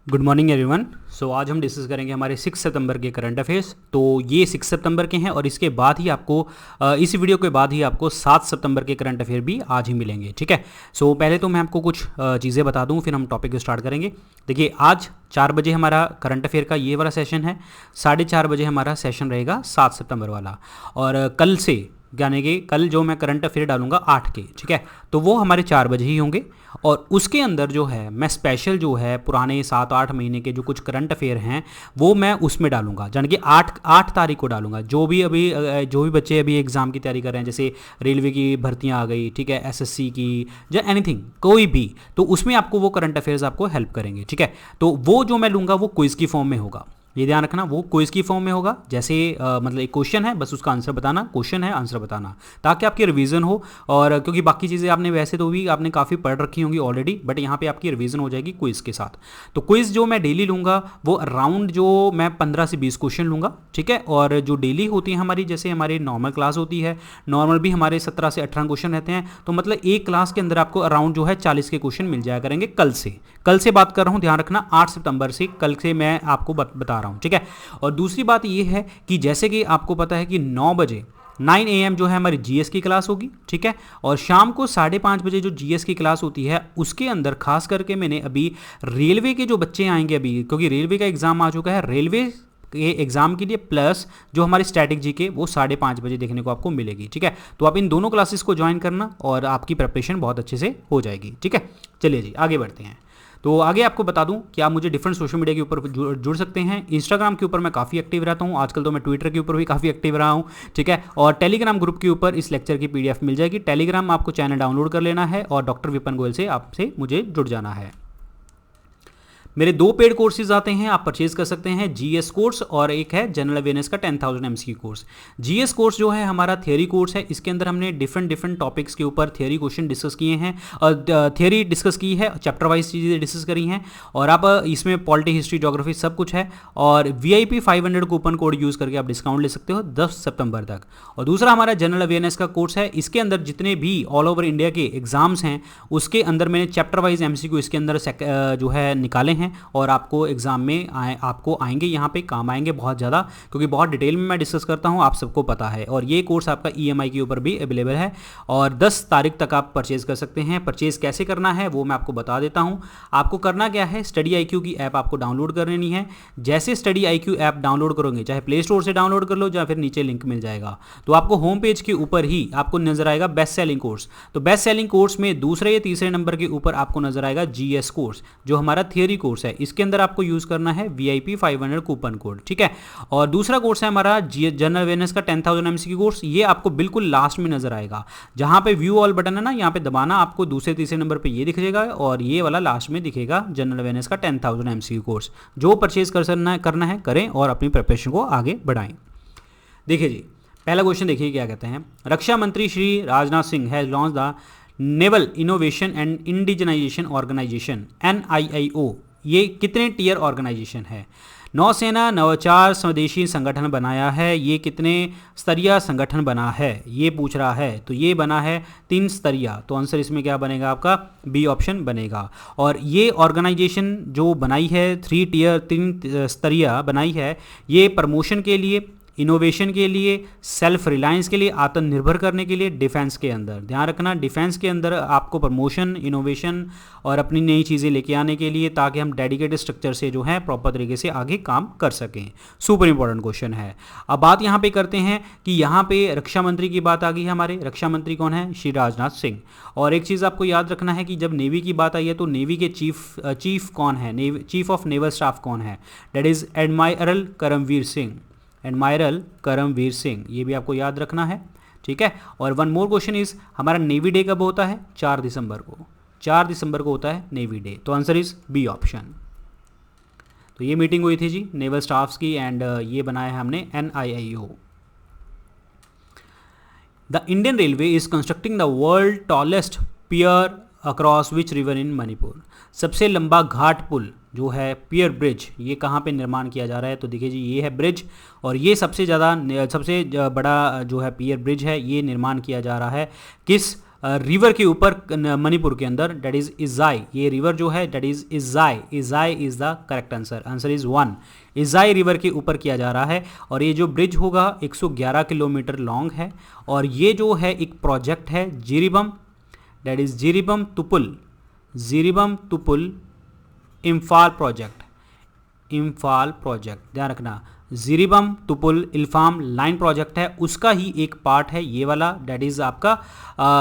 Good morning everyone. सो आज हम discuss करेंगे हमारे 6 सितंबर के करंट अफेयर्स। तो ये 6 सितंबर के हैं और इसके बाद ही आपको इस वीडियो के बाद ही आपको 7 सितंबर के करंट अफेयर भी आज ही मिलेंगे, ठीक है। सो पहले तो मैं आपको कुछ चीज़ें बता दूं, फिर हम टॉपिक को स्टार्ट करेंगे। देखिए, आज 4 बजे हमारा करंट अफेयर का ये वाला सेशन है, 4:30 बजे हमारा सेशन रहेगा 7 सितंबर वाला, और कल से यानी कि कल जो मैं करंट अफेयर डालूंगा 8 के, ठीक है, तो वो हमारे 4 बजे ही होंगे। और उसके अंदर जो है मैं स्पेशल जो है पुराने 7-8 महीने के जो कुछ करंट अफेयर हैं वो मैं उसमें डालूंगा, यानी कि 8 तारीख को डालूंगा। जो भी बच्चे अभी एग्ज़ाम की तैयारी कर रहे हैं, जैसे रेलवे की भर्तियां आ गई, ठीक है, एसएससी की या एनीथिंग कोई भी, तो उसमें आपको वो करंट अफेयर्स आपको हेल्प करेंगे, ठीक है। तो वो जो मैं लूँगा वो क्विज़ की फॉर्म में होगा, ये ध्यान रखना, वो क्विज की फॉर्म में होगा। जैसे मतलब एक क्वेश्चन है, बस उसका आंसर बताना, क्वेश्चन है आंसर बताना, ताकि आपकी रिवीजन हो। और क्योंकि बाकी चीज़ें आपने वैसे तो भी आपने काफ़ी पढ़ रखी होंगी ऑलरेडी, बट यहाँ पे आपकी रिवीजन हो जाएगी क्विज के साथ। तो क्विज जो मैं डेली लूँगा वो अराउंड जो मैं 15 से 20 क्वेश्चन लूँगा, ठीक है। और जो डेली होती है हमारी, जैसे हमारी नॉर्मल क्लास होती है, नॉर्मल भी हमारे 17 से 18 क्वेश्चन रहते हैं, तो मतलब एक क्लास के अंदर आपको अराउंड जो है 40 के क्वेश्चन मिल जाया करेंगे। कल से बात कर रहा हूँ, ध्यान रखना, 8 सितंबर से, कल से मैं आपको बता रहा हूँ, ठीक है। और दूसरी बात ये है कि जैसे कि आपको पता है कि 9 बजे 9 AM जो है हमारी जीएस की क्लास होगी, ठीक है। और शाम को 5:30 बजे जो जीएस की क्लास होती है उसके अंदर खास करके मैंने अभी रेलवे के जो बच्चे आएंगे अभी, क्योंकि रेलवे का एग्जाम आ चुका है, रेलवे के एग्जाम के लिए प्लस जो हमारी स्टैटिक जीके वो 5:30 बजे देखने को आपको मिलेगी, ठीक है। तो आप इन दोनों क्लासेस को ज्वाइन करना और आपकी प्रिपरेशन बहुत अच्छे से हो जाएगी, ठीक है। चलिए जी आगे बढ़ते हैं। तो आगे आपको बता दूं कि आप मुझे डिफरेंट सोशल मीडिया के ऊपर जुड़ सकते हैं। इंस्टाग्राम के ऊपर मैं काफ़ी एक्टिव रहता हूं, आजकल तो मैं ट्विटर के ऊपर भी काफ़ी एक्टिव रहा हूं, ठीक है। और टेलीग्राम ग्रुप के ऊपर इस लेक्चर की PDF मिल जाएगी। टेलीग्राम आपको चैनल डाउनलोड कर लेना है और डॉक्टर विपिन गोयल से आपसे मुझे जुड़ जाना है। मेरे 2 पेड कोर्सेज आते हैं, आप परचेज कर सकते हैं, जीएस कोर्स और एक है जनरल अवेयरनेस का 10,000 MCQ कोर्स। जीएस कोर्स जो है हमारा थियरी कोर्स है, इसके अंदर हमने डिफरेंट टॉपिक्स के ऊपर थियरी क्वेश्चन डिस्कस किए हैं और थियरी डिस्कस की है, चैप्टर वाइज चीज़ें डिस्कस करी हैं। और आप इसमें पॉलिटी, हिस्ट्री, ज्योग्राफी सब कुछ है। और VIP 500 कूपन कोड यूज़ करके आप डिस्काउंट ले सकते हो 10 सितंबर तक। और दूसरा हमारा जनरल अवेयरनेस का कोर्स है, इसके अंदर जितने भी ऑल ओवर इंडिया के एग्जाम्स हैं उसके अंदर मैंने चैप्टर वाइज MCQ इसके अंदर जो है निकाले हैं और आपको एग्जाम में आपको आएंगे, यहाँ पे काम आएंगे बहुत ज़्यादा, क्योंकि बहुत डिटेल में मैं डिस्कस करता हूँ, आप सबको पता है। और ये कोर्स आपका EMI के ऊपर भी अवेलेबल है और 10 तारीख तक आप परचेज कर सकते हैं। परचेज कैसे करना है वो मैं आपको बता देता हूँ। आपको करना क्या है, स्टडी IQ की ऐप आपको डाउनलोड कर लेनी है। जैसे स्टडी IQ ऐप डाउनलोड करोगे, चाहे प्ले स्टोर से डाउनलोड कर लो या फिर नीचे लिंक मिल जाएगा, तो आपको होम पेज के ऊपर ही आपको नजर आएगा बेस्ट सेलिंग कोर्स। तो बेस्ट सेलिंग कोर्स में दूसरे या तीसरे नंबर के ऊपर आपको नजर आएगा GS कोर्स, जो हमारा थियरी कोर्स है। इसके अंदर आपको यूज करना है VIP 500 कूपन कोड, ठीक है। और दूसरा कोर्स है हमारा जनरल अवेयरनेस का 10,000 MCQ कोर्स, ये आपको बिल्कुल लास्ट में नजर आएगा, जहां पे व्यू ऑल बटन है ना, यहाँ पे दबाना, आपको दूसरे तीसरे नंबर पे ये दिखेगा और ये वाला लास्ट में दिखेगा जनरल अवेयरनेस का 10,000 MCQ कोर्स। जो परचेज करना है करें और अपनी प्रिपरेशन को आगे बढ़ाएं। देखिए जी, पहला क्वेश्चन देखिए क्या कहते हैं। रक्षा मंत्री Shri Rajnath Singh has launch the naval innovation and indigenization organization NIIO। ये कितने टीयर ऑर्गेनाइजेशन है? नौसेना नवाचार स्वदेशी संगठन बनाया है, ये कितने स्तरीय संगठन बना है ये पूछ रहा है। तो ये बना है 3 स्तरीय, तो आंसर इसमें क्या बनेगा आपका? B ऑप्शन बनेगा। और ये ऑर्गेनाइजेशन जो बनाई है 3 स्तरीय बनाई है, ये प्रमोशन के लिए, इनोवेशन के लिए, सेल्फ रिलायंस के लिए, आत्मनिर्भर करने के लिए, डिफेंस के अंदर। ध्यान रखना, डिफेंस के अंदर आपको प्रमोशन, इनोवेशन और अपनी नई चीज़ें लेके आने के लिए, ताकि हम डेडिकेटेड स्ट्रक्चर से जो है प्रॉपर तरीके से आगे काम कर सकें। सुपर इंपॉर्टेंट क्वेश्चन है। अब बात यहाँ पे करते हैं कि यहाँ पे रक्षा मंत्री की बात आ गई है। हमारे रक्षा मंत्री कौन है? श्री राजनाथ सिंह। और एक चीज़ आपको याद रखना है कि जब नेवी की बात आई है तो नेवी के चीफ कौन है? चीफ ऑफ नेवल स्टाफ कौन है? That is admiral Karambir Singh. Admiral Karambir Singh, ये भी आपको याद रखना है, ठीक है। और वन मोर क्वेश्चन इज, हमारा नेवी डे कब होता है? 4 दिसंबर को। 4 दिसंबर को होता है नेवी डे, तो आंसर इज B ऑप्शन। तो ये मीटिंग हुई थी जी नेवल स्टाफ्स की एंड ये बनाया है हमने NIIO। The Indian railway is constructing the world tallest pier across which river in Manipur. सबसे लंबा घाट पुल जो है पियर ब्रिज, ये कहाँ पे निर्माण किया जा रहा है? तो देखिए जी, ये है ब्रिज और ये सबसे बड़ा जो है पियर ब्रिज है, ये निर्माण किया जा रहा है किस रिवर के ऊपर मणिपुर के अंदर, दैट इज इजाई। ये रिवर जो है that is Ijai, Ijai is the correct answer, answer is 1। Ijai river के ऊपर किया जा रहा है और ये जो ब्रिज होगा 111 किलोमीटर लॉन्ग है और ये जो है एक प्रोजेक्ट है Jiribam, that is Jiribam Tupul, Jiribam Tupul Imphal project, Imphal project ध्यान रखना, जिरीबम तुपुल इल्फाम लाइन प्रोजेक्ट है, उसका ही एक पार्ट है ये वाला, दैट इज आपका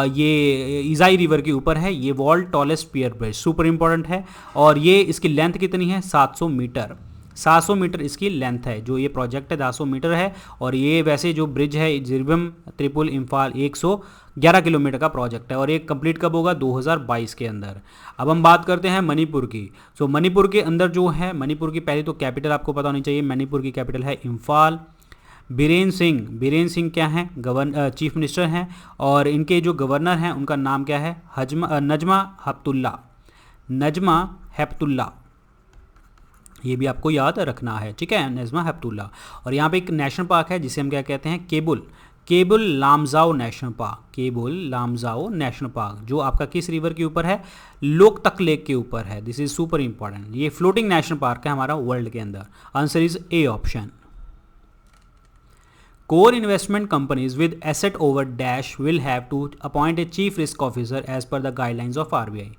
ये इजाई रिवर के ऊपर है। ये world tallest pier bridge, super important है और ये इसकी लेंथ कितनी है 700 मीटर, 700 मीटर इसकी लेंथ है। जो ये प्रोजेक्ट है 700 मीटर है और ये वैसे जो ब्रिज है जिरीबम त्रिपुल इम्फाल 111 किलोमीटर का प्रोजेक्ट है और ये कंप्लीट कब होगा 2022 के अंदर। अब हम बात करते हैं मणिपुर की। सो मणिपुर के अंदर जो है, मणिपुर की पहले तो कैपिटल आपको पता होनी चाहिए, मणिपुर की कैपिटल है इम्फाल। बीरेन सिंह क्या हैं, चीफ मिनिस्टर हैं और इनके जो गवर्नर हैं उनका नाम क्या है, नजमा हेपतुल्ला, नजमा हेपतुल्ला, ये भी आपको याद रखना है, ठीक है, नजमा हेपतुल्ला। और यहाँ पे एक नेशनल पार्क है जिसे हम क्या कहते हैं, Keibul Lamjao national park, Keibul Lamjao national park, जो आपका किस रिवर के ऊपर है, लोकतक लेक के ऊपर है। This is super important. ये फ्लोटिंग नेशनल पार्क है हमारा वर्ल्ड के अंदर, answer is A option. Core investment companies with asset over dash will have to appoint a chief risk officer as per the guidelines of RBI.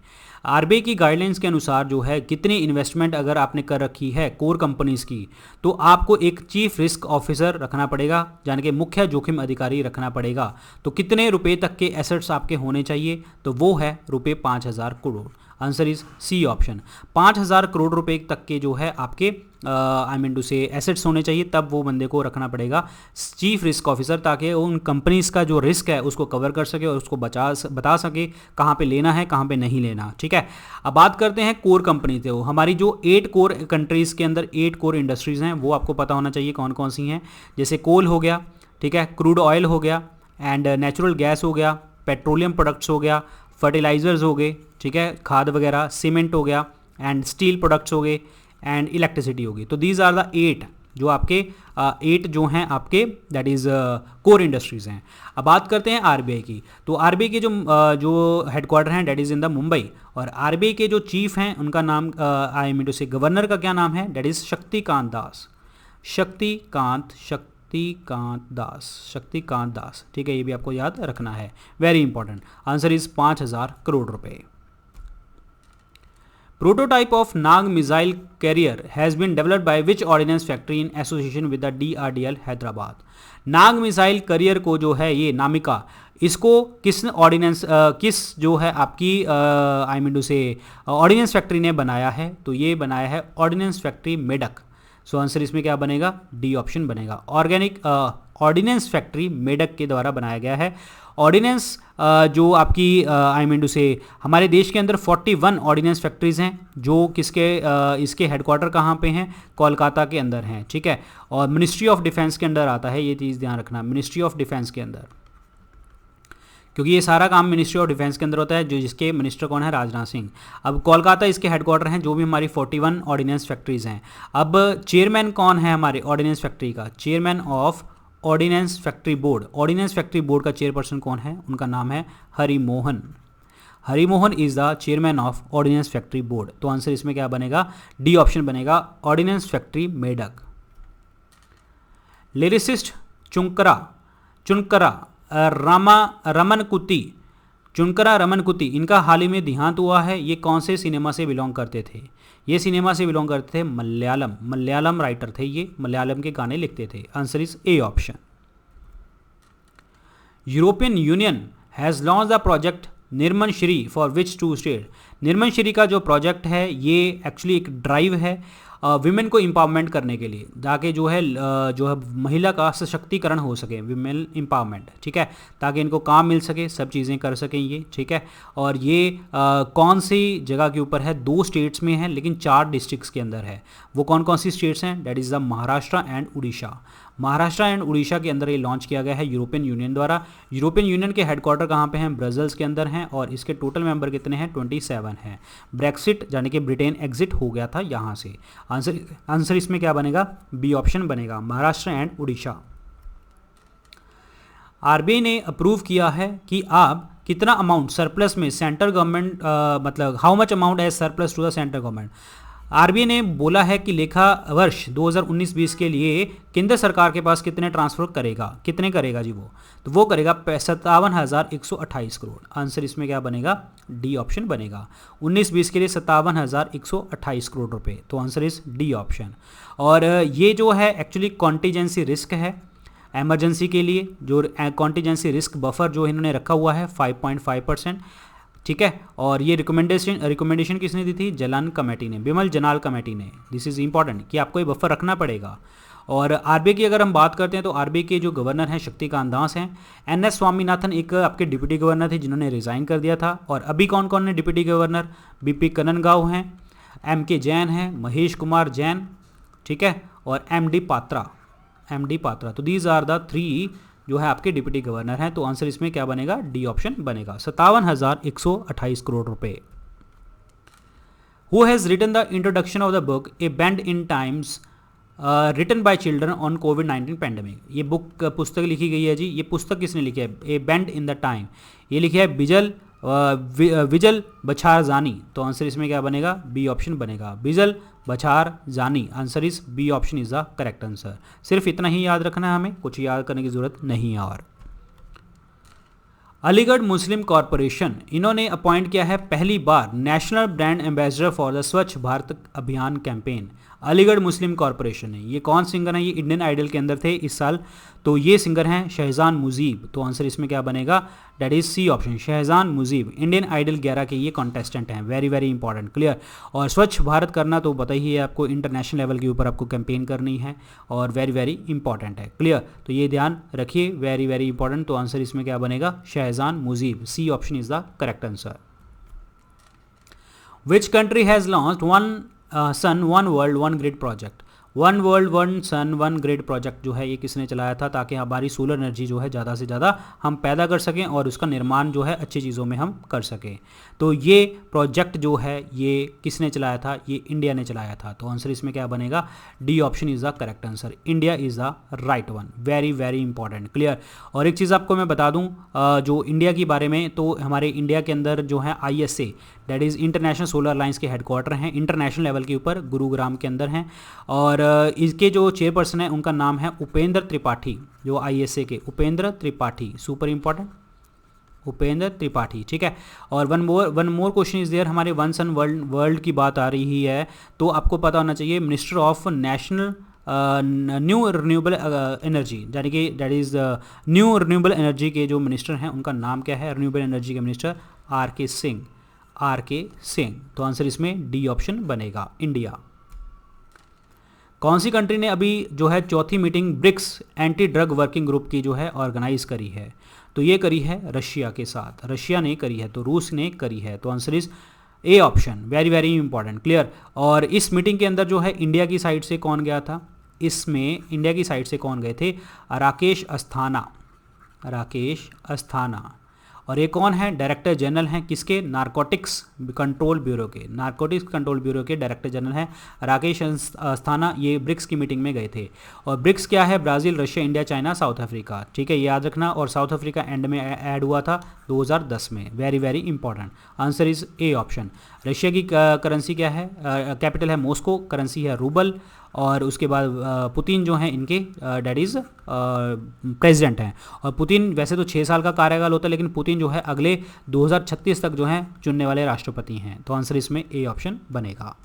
RBI की guidelines के अनुसार जो है कितनी इन्वेस्टमेंट अगर आपने कर रखी है कोर कंपनीज की तो आपको एक चीफ रिस्क ऑफिसर रखना पड़ेगा, यानी कि मुख्य जोखिम अधिकारी रखना पड़ेगा। तो कितने रुपए तक के एसेट्स आपके होने चाहिए, तो वो है रुपये 5,000 crore, answer is C option. 5,000 crore रुपए तक के जो है आपके I mean to say assets होने चाहिए, तब वो बंदे को रखना पड़ेगा चीफ रिस्क ऑफिसर, ताकि उन कंपनीज का जो रिस्क है उसको कवर कर सके और उसको बता सके कहाँ पे लेना है कहाँ पे नहीं लेना, ठीक है। अब बात करते हैं कोर कंपनी से। हमारी जो 8 कोर कंट्रीज़ के अंदर 8 कोर इंडस्ट्रीज़ हैं वो आपको पता होना चाहिए कौन कौन सी हैं, जैसे कोल हो गया, ठीक है, क्रूड ऑयल हो गया एंड नेचुरल गैस हो गया, पेट्रोलियम प्रोडक्ट्स हो गया, फर्टिलाइजर्स हो गए, ठीक है, खाद वगैरह, सीमेंट हो गया एंड स्टील प्रोडक्ट्स हो गए एंड इलेक्ट्रिसिटी होगी। तो दीज आर द 8 जो आपके 8 जो हैं आपके दैट इज़ कोर इंडस्ट्रीज़ हैं। अब बात करते हैं आरबीआई की। तो आरबीआई के जो हेडक्वार्टर हैं that is in the Mumbai और आरबीआई के जो चीफ हैं उनका नाम आई मीन टू से गवर्नर का क्या नाम है, दैट इज़ शक्तिकांत दास, शक्तिकांत दास, ठीक है, ये भी आपको याद रखना है, very important. Answer is 5,000 crore रुपए। Prototype of Nag missile carrier has been developed by which ordnance factory in association with the DRDL Hyderabad. Nag missile career को जो है ये नामिका, इसको किस ऑर्डिनेंस किस जो है आपकी आई मीन टू से ऑर्डिनेंस फैक्ट्री ने बनाया है, तो ये बनाया है ordnance factory Medak. So answer इसमें क्या बनेगा, डी ऑप्शन बनेगा। ऑर्डिनेंस फैक्ट्री मेडक के द्वारा बनाया गया है। ऑर्डिनेंस जो आपकी आई मीन टू से हमारे देश के अंदर 41 ऑर्डिनेंस फैक्ट्रीज़ हैं जो किसके इसके हेडक्वार्टर कहाँ पे हैं, कोलकाता के अंदर हैं, ठीक है, और मिनिस्ट्री ऑफ डिफेंस के अंदर आता है, ये चीज़ ध्यान रखना, मिनिस्ट्री ऑफ डिफेंस के अंदर, क्योंकि ये सारा काम मिनिस्ट्री ऑफ डिफेंस के अंदर होता है, जो जिसके मिनिस्टर कौन है, राजनाथ सिंह। अब कोलकाता इसके हेडक्वार्टर हैं, जो भी हमारी 41 ऑर्डिनेंस फैक्ट्रीज़ हैं। अब चेयरमैन कौन है हमारे ऑर्डिनेंस फैक्ट्री का, chairman of ordnance factory board, ordnance factory board का चेयरपर्सन कौन है, उनका नाम है Harimohan. Harimohan is the chairman of ordnance factory board. तो आंसर इसमें क्या बनेगा, डी ऑप्शन बनेगा, ऑर्डिनेंस फैक्ट्री मेडक। लिरिसिस्ट चुनकरा रमनकुती इनका हाल ही में देहांत हुआ है। ये कौन से सिनेमा से बिलोंग करते थे, ये सिनेमा से बिलोंग करते थे मलयालम राइटर थे, ये मलयालम के गाने लिखते थे। Answer is A option. European Union has launch the project Nirman Shri for which 2 state. Nirman Shri का जो प्रोजेक्ट है ये एक्चुअली एक ड्राइव है विमेन को एम्पावरमेंट करने के लिए, ताकि जो है महिला का सशक्तिकरण हो सके, विमेन एम्पावरमेंट, ठीक है, ताकि इनको काम मिल सके, सब चीज़ें कर सकें ये, ठीक है। और ये कौन सी जगह के ऊपर है, 2 स्टेट्स में है लेकिन 4 डिस्ट्रिक्ट्स के अंदर है। वो कौन कौन सी स्टेट्स हैं, that is the Maharashtra and Orissa. Maharashtra and Orissa के अंदर ये लॉन्च किया गया है यूरोपियन यूनियन द्वारा। यूरोपियन यूनियन के हेडक्वार्टर कहाँ पे हैं, ब्रसेल्स के अंदर हैं और इसके टोटल मेंबर कितने हैं, 27 हैं। ब्रेक्सिट यानी कि ब्रिटेन एग्जिट हो गया था यहाँ से। आंसर इसमें क्या बनेगा, बी ऑप्शन बनेगा, महाराष्ट्र एंड उड़ीसा। आरबीआई ने अप्रूव किया है कि आप कितना अमाउंट सरप्लस में सेंट्रल गवर्नमेंट, मतलब how much amount as surplus to the central government. RBI ने बोला है कि लेखा वर्ष 2019-20 के लिए केंद्र सरकार के पास कितने ट्रांसफर करेगा, कितने करेगा जी वो, तो वो करेगा 57,128 करोड़। आंसर इसमें क्या बनेगा, डी ऑप्शन बनेगा। 19-20 के लिए 57,128 करोड़ रुपए, तो आंसर इज डी ऑप्शन। और ये जो है एक्चुअली कॉन्टीजेंसी रिस्क है एमरजेंसी के लिए, जो कॉन्टीजेंसी रिस्क बफर जो इन्होंने रखा हुआ है 5.5%, ठीक है। और ये रिकमेंडेशन किसने दी थी, जलान कमेटी ने, बिमल जलाल कमेटी ने। दिस इज इंपॉर्टेंट कि आपको ये बफर रखना पड़ेगा। और आरबीआई की अगर हम बात करते हैं तो आरबीआई के जो गवर्नर हैं शक्तिकांत दास हैं। एनएस स्वामीनाथन एक आपके डिप्टी गवर्नर थे जिन्होंने रिजाइन कर दिया था। और अभी कौन कौन है डिप्टी गवर्नर, बीपी कननगांव हैं, एमके जैन हैं, महेश कुमार जैन, ठीक है, और एमडी पात्रा। तो दीज आर द 3 जो है आपके डिप्टी गवर्नर हैं। तो आंसर इसमें क्या बनेगा, डी ऑप्शन बनेगा। 57,128 करोड़ रुपए। Who has written the introduction of the book a bend in times written by children on कोविड-19 पैंडेमिक। ये बुक पुस्तक लिखी गई है जी, ये पुस्तक किसने लिखी है, ए बेंड इन द टाइम, ये लिखी है विजल बछारजानी। तो आंसर इसमें क्या बनेगा, बी ऑप्शन बनेगा, विजल बछारजानी। Answer is B option is the correct answer. सिर्फ इतना ही याद रखना है, हमें कुछ याद करने की जरूरत नहीं है। और अलीगढ़ मुस्लिम कॉरपोरेशन, इन्होंने अपॉइंट किया है पहली बार national brand ambassador for the Swachh Bharat अभियान कैंपेन। अलीगढ़ मुस्लिम कॉरपोरेशन है, ये कौन सिंगर हैं, ये इंडियन आइडल के अंदर थे इस साल। तो ये सिंगर हैं शहजान मुजीब। तो आंसर इसमें क्या बनेगा, that is C option, Shehzaan Mujeeb. Indian Idol 11 के ये कॉन्टेस्टेंट हैं, वेरी वेरी इंपॉर्टेंट, क्लियर। और स्वच्छ भारत करना तो पता ही है आपको, इंटरनेशनल लेवल के ऊपर आपको कैंपेन करनी है और वेरी वेरी इंपॉर्टेंट है, क्लियर। तो ये ध्यान रखिए, वेरी वेरी इंपॉर्टेंट। तो आंसर इसमें क्या बनेगा, Shehzaan Mujeeb, C option is the correct answer. Which country has launched one sun one world one grid project. One world one sun one grid project जो है ये किसने चलाया था, ताकि हमारी सोलर एनर्जी जो है ज़्यादा से ज़्यादा हम पैदा कर सकें और उसका निर्माण जो है अच्छी चीज़ों में हम कर सकें। तो ये प्रोजेक्ट जो है ये किसने चलाया था, ये इंडिया ने चलाया था। तो आंसर इसमें क्या बनेगा, D option is the correct answer, India is the right one, very very important, clear. और एक चीज़ आपको मैं बता दूँ जो इंडिया के बारे में, तो हमारे इंडिया के अंदर जो है ISA that is international solar alliance के हेडक्वार्टर हैं, इंटरनेशनल लेवल के ऊपर गुरुग्राम के अंदर हैं। और इसके जो चेयरपर्सन है उनका नाम है उपेंद्र त्रिपाठी, जो ISA के उपेंद्र त्रिपाठी, सुपर इंपॉर्टेंट, उपेंद्र त्रिपाठी, ठीक है। और one more question is there, हमारे वन सन वर्ल्ड की बात आ रही है तो आपको पता होना चाहिए minister of national new renewable energy, यानी कि that is new renewable energy के जो मिनिस्टर हैं उनका नाम क्या है, रिन्यूएबल एनर्जी के मिनिस्टर RK सिंह। तो आंसर इसमें डी ऑप्शन बनेगा, इंडिया। कौन सी कंट्री ने अभी जो है चौथी meeting BRICS anti drug working group की जो है ऑर्गेनाइज करी है, तो ये करी है रशिया के साथ, रशिया ने करी है, तो रूस ने करी है। तो answer is A option, very very important, clear. और इस मीटिंग के अंदर जो है इंडिया की साइड से कौन गया था, इसमें इंडिया की साइड से कौन गए थे, राकेश अस्थाना। और ये कौन है, डायरेक्टर जनरल हैं किसके, नारकोटिक्स कंट्रोल ब्यूरो के, नारकोटिक्स कंट्रोल ब्यूरो के डायरेक्टर जनरल हैं राकेश अस्थाना। ये ब्रिक्स की मीटिंग में गए थे। और ब्रिक्स क्या है, Brazil, Russia, India, China, south Africa, ठीक है, याद रखना। और साउथ अफ्रीका एंड में ऐड हुआ था 2010 में, very very important. Answer is A option. Russia की करेंसी क्या है, कैपिटल है मॉस्को, करेंसी है रूबल। और उसके बाद पुतिन जो हैं इनके डैट इज़ प्रेसिडेंट हैं। और पुतिन वैसे तो 6 साल का कार्यकाल होता है, लेकिन पुतिन जो है अगले 2036 तक जो है चुनने वाले राष्ट्रपति हैं। तो आंसर इसमें ए ऑप्शन बनेगा।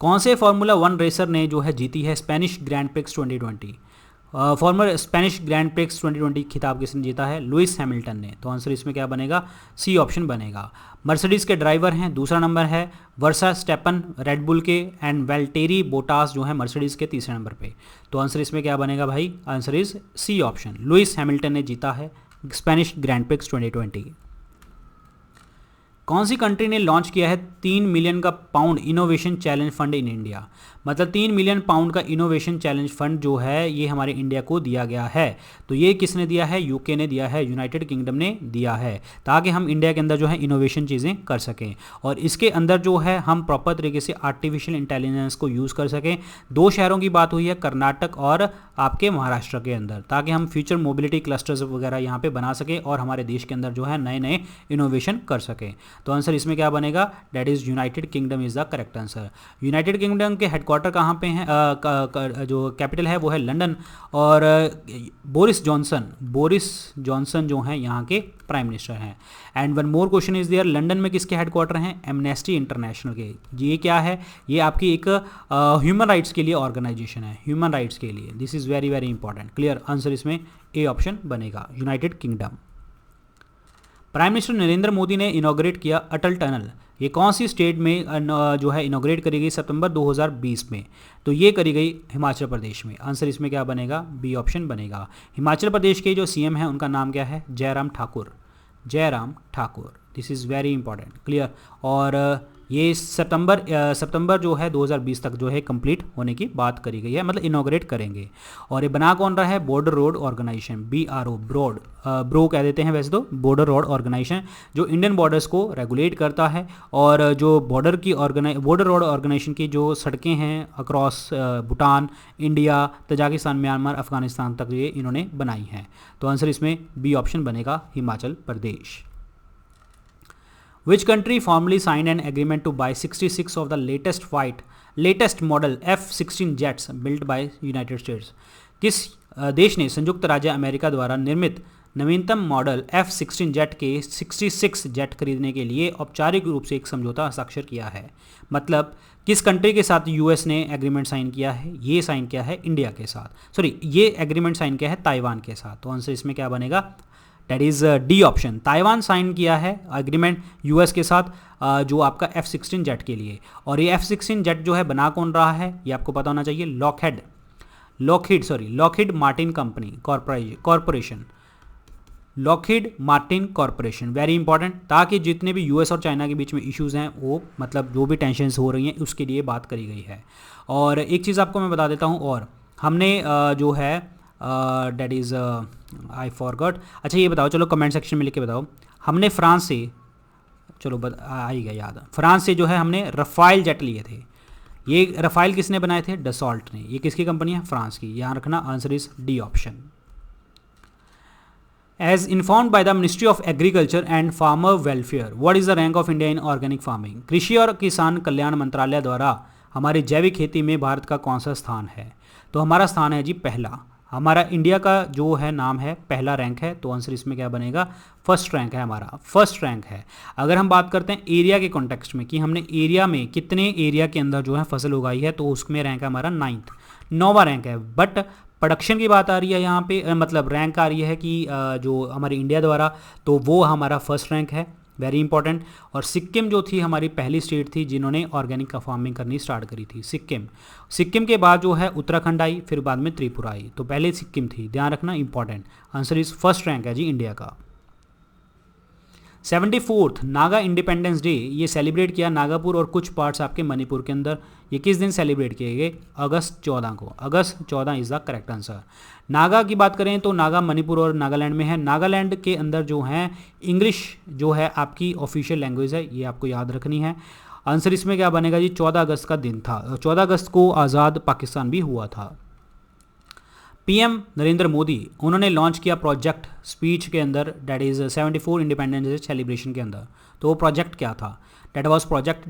कौन से फार्मूला 1 रेसर ने जो है जीती है Spanish grand prix 2020, farmer Spanish grand prix 2020 खिताब किसने जीता है, लुइस हैमिल्टन ने। तो आंसर इसमें क्या बनेगा, सी ऑप्शन बनेगा। मर्सिडीज़ के ड्राइवर हैं, दूसरा नंबर है वर्सा स्टेपन रेडबुल के, एंड वेल्टेरी बोटास जो है मर्सिडीज़ के तीसरे नंबर पे। तो आंसर इसमें क्या बनेगा भाई, answer is C option, Lewis Hamilton ने जीता है स्पेनिश ग्रैंड प्रिक्स 2020। कौन सी कंट्री ने लॉन्च किया है 3 मिलियन का pound innovation challenge fund in India? मतलब 3 मिलियन पाउंड का इनोवेशन चैलेंज फंड जो है ये हमारे इंडिया को दिया गया है। तो ये किसने दिया है? यूके ने दिया है, यूनाइटेड किंगडम ने दिया है, ताकि हम इंडिया के अंदर जो है इनोवेशन चीज़ें कर सकें और इसके अंदर जो है हम प्रॉपर तरीके से आर्टिफिशियल इंटेलिजेंस को यूज़ कर सकें। 2 शहरों की बात हुई है, कर्नाटक और आपके महाराष्ट्र के अंदर, ताकि हम फ्यूचर मोबिलिटी क्लस्टर्स वगैरह यहाँ पे बना सकें और हमारे देश के अंदर जो है नए नए इनोवेशन कर सकें। तो आंसर इसमें क्या बनेगा? That is United kingdom is the correct answer. United kingdom के हेडक्वार्टर कहाँ पे हैं? जो कैपिटल है वो है लंदन और बोरिस जॉनसन जो हैं यहाँ के प्राइम मिनिस्टर हैं। And one more question is there, London में किसके हेडक्वार्टर हैं? एमनेस्टी इंटरनेशनल के। ये क्या है? ये आपकी एक ह्यूमन राइट्स के लिए ऑर्गेनाइजेशन है, ह्यूमन राइट्स के लिए। This is very very important. Clear? Answer इसमें ए ऑप्शन बनेगा, United kingdom. Prime minister Narendra Modi ने इनॉग्रेट किया अटल टनल। ये कौन सी स्टेट में जो है इनॉग्रेट करी गई सितंबर 2020 में? तो ये करी गई हिमाचल प्रदेश में। आंसर इसमें क्या बनेगा? बी ऑप्शन बनेगा। हिमाचल प्रदेश के जो सीएम हैं उनका नाम क्या है? Jairam Thakur. This is very important. Clear? और ये सितंबर जो है 2020 तक जो है कंप्लीट होने की बात करी गई है, मतलब इनॉग्रेट करेंगे। और ये बना कौन रहा है? Border road organization, BRO, BRO कह देते हैं वैसे तो, बॉर्डर रोड ऑर्गेनाइजेशन, जो इंडियन बॉर्डर्स को रेगुलेट करता है और जो बॉर्डर रोड ऑर्गेनाइजेशन की जो सड़कें हैं across Bhutan, India, Tajikistan, Myanmar, Afghanistan तक ये इन्होंने बनाई हैं। तो आंसर इसमें बी ऑप्शन बनेगा, Himachal Pradesh. Which country formally signed an agreement to buy 66 of the latest model F-16 jets built by United States? किस देश ने संयुक्त राज्य अमेरिका द्वारा निर्मित नवीनतम मॉडल F-16 जेट के 66 जेट खरीदने के लिए औपचारिक रूप से एक समझौता हस्ताक्षर किया है? मतलब किस कंट्री के साथ यूएस ने एग्रीमेंट साइन किया है? ये साइन किया है इंडिया के साथ, ये एग्रीमेंट साइन किया है ताइवान के साथ। तो आंसर इसमें क्या बनेगा? That is D option. Taiwan sign किया है एग्रीमेंट यूएस के साथ जो आपका F-16 जेट के लिए। और ये F-16 जेट जो है बना कौन रहा है? ये आपको पता होना चाहिए। Lockheed Martin company corporation, Lockheed Martin corporation, very important, ताकि जितने भी यूएस और चाइना के बीच में इश्यूज़ हैं वो मतलब जो भी टेंशन्स हो रही हैं उसके लिए बात करी गई है। और एक चीज़ आपको मैं बता देता हूँ, और हमने जो है डेट इज़ आई फॉरगॉट। अच्छा ये बताओ, चलो कमेंट सेक्शन में लिख के बताओ, हमने फ्रांस से, चलो आ ही गया याद, फ्रांस से जो है हमने रफ़ाइल जेट लिए थे। ये रफ़ाइल किसने बनाए थे? डसॉल्ट ने। ये किसकी कंपनी है? फ्रांस की। यहाँ रखना, answer is D option. As informed by the ministry of agriculture and farmer welfare, what is the rank of India in organic farming? कृषि और किसान कल्याण मंत्रालय द्वारा हमारी जैविक खेती में भारत का कौन सा स्थान है? तो हमारा स्थान है जी पहला। हमारा इंडिया का जो है नाम है, पहला रैंक है। तो आंसर इसमें क्या बनेगा? फर्स्ट रैंक है, हमारा फर्स्ट रैंक है। अगर हम बात करते हैं एरिया के कॉन्टेक्स्ट में कि हमने एरिया में कितने एरिया के अंदर जो है फसल उगाई है, तो उसमें रैंक है हमारा 9वां रैंक है। बट प्रोडक्शन की बात आ रही है यहाँ पे, मतलब रैंक आ रही है कि जो हमारे इंडिया द्वारा, तो वो हमारा फर्स्ट रैंक है, वेरी इंपॉर्टेंट। और सिक्किम जो थी हमारी पहली स्टेट थी जिन्होंने ऑर्गेनिक का फार्मिंग करनी स्टार्ट करी थी, सिक्किम के बाद जो है उत्तराखंड आई, फिर बाद में त्रिपुरा आई, तो पहले सिक्किम थी, ध्यान रखना, important. Answer is first rank है जी इंडिया का। 74th नागा इंडिपेंडेंस डे ये सेलिब्रेट किया नागापुर और कुछ पार्ट्स आपके मणिपुर के अंदर। ये किस दिन सेलिब्रेट किए गए? अगस्त 14 को। अगस्त 14 is the correct answer. Naga की बात करें तो नागा मणिपुर और नागालैंड में है। नागालैंड के अंदर जो है इंग्लिश जो है आपकी ऑफिशियल लैंग्वेज है, ये आपको याद रखनी है। आंसर इसमें क्या बनेगा जी? 14 अगस्त का दिन था। 14 अगस्त को आज़ाद पाकिस्तान भी हुआ था। पीएम नरेंद्र मोदी उन्होंने लॉन्च किया प्रोजेक्ट स्पीच के अंदर, that is 74 independence day celebration के अंदर। तो वो प्रोजेक्ट क्या था? दैट वाज प्रोजेक्ट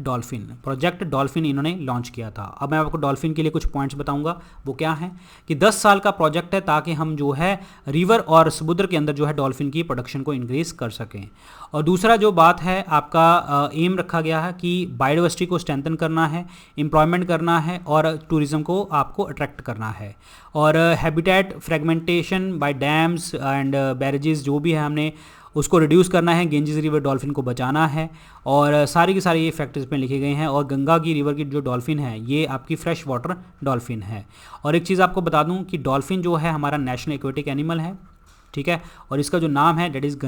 डॉल्फिन इन्होंने लॉन्च किया था। अब मैं आपको डॉल्फिन के लिए कुछ पॉइंट्स बताऊंगा। वो क्या है कि 10 साल का प्रोजेक्ट है ताकि हम जो है रिवर और समुद्र के अंदर जो है डॉल्फिन की प्रोडक्शन को इंक्रीज कर सकें। और दूसरा जो बात है आपका एम रखा गया है कि बायोडाइवर्सिटी को स्ट्रेंथन करना है, एम्प्लॉयमेंट करना है और टूरिज्म को आपको अट्रैक्ट करना है। और habitat fragmentation by dams and barrages जो भी है हमने उसको रिड्यूस करना है, गेंजेस रिवर डॉल्फिन को बचाना है। और सारी की सारी ये फैक्टर्स में लिखे गए हैं। और गंगा की रिवर की जो डॉल्फिन है ये आपकी फ्रेश वाटर डॉल्फिन है। और एक चीज़ आपको बता दूं कि डॉल्फिन जो है हमारा नेशनल एक्वेटिक एनिमल है, ठीक है। और इसका जो नाम है दैट इज़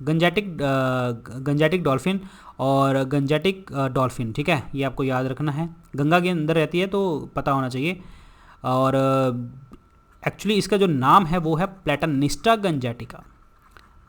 गंजेटिक डॉल्फिन और गंजेटिक डॉल्फिन, ठीक है, ये आपको याद रखना है। गंगा के अंदर रहती है तो पता होना चाहिए। और एक्चुअली इसका जो नाम है वो है प्लेटानिस्टा गंजेटिका,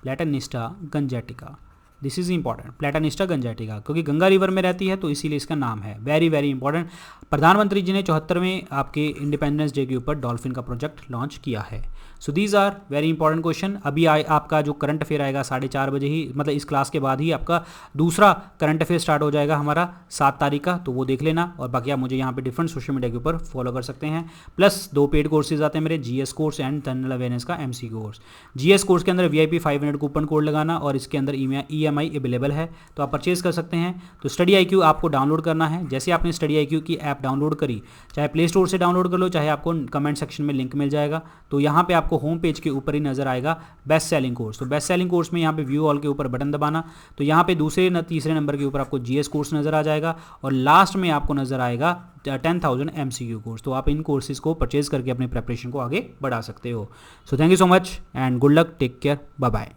प्लेटानिस्टा गंजेटिका, दिस इज़ इंपॉर्टेंट, प्लेटानिस्टा गंजेटिका, क्योंकि गंगा रिवर में रहती है तो इसीलिए इसका नाम है। Very very important. प्रधानमंत्री जी ने 74वें आपके इंडिपेंडेंस डे के ऊपर डॉल्फिन का प्रोजेक्ट लॉन्च किया है। So these are very important question. अभी आपका जो करंट अफेयर आएगा 4:30 बजे ही, मतलब इस क्लास के बाद ही आपका दूसरा करंट अफेयर स्टार्ट हो जाएगा हमारा 7 तारीख का, तो वो देख लेना। और बाकी आप मुझे यहाँ पे डिफरेंट सोशल मीडिया के ऊपर फॉलो कर सकते हैं। प्लस 2 पेड कोर्सेज आते हैं मेरे, GS course and general awareness का एमसी कोर्स। जीएस कोर्स के अंदर VIP 500 कूपन कोड लगाना और इसके अंदर EMI अवेलेबल है, तो आप परचेज कर सकते हैं। तो स्टडी IQ आपको डाउनलोड करना है। जैसे आपने स्टडी IQ की ऐप डाउनलोड करी, चाहे प्ले स्टोर से डाउनलोड कर लो, चाहे आपको कमेंट सेक्शन में लिंक मिल जाएगा, तो यहाँ पे आपको होम पेज के ऊपर ही नजर आएगा बेस्ट सेलिंग कोर्स। तो बेस्ट सेलिंग कोर्स में यहाँ पे व्यू ऑल के ऊपर बटन दबाना, तो यहाँ पे दूसरे तीसरे नंबर के ऊपर आपको GS कोर्स नजर आ जाएगा और लास्ट में आपको नजर आएगा 10,000 MCQ कोर्स। तो आप इन कोर्सेज को परचेज करके अपनी प्रेपरेशन को आगे बढ़ा सकते हो। So thank you so much and good luck, take care, bye bye.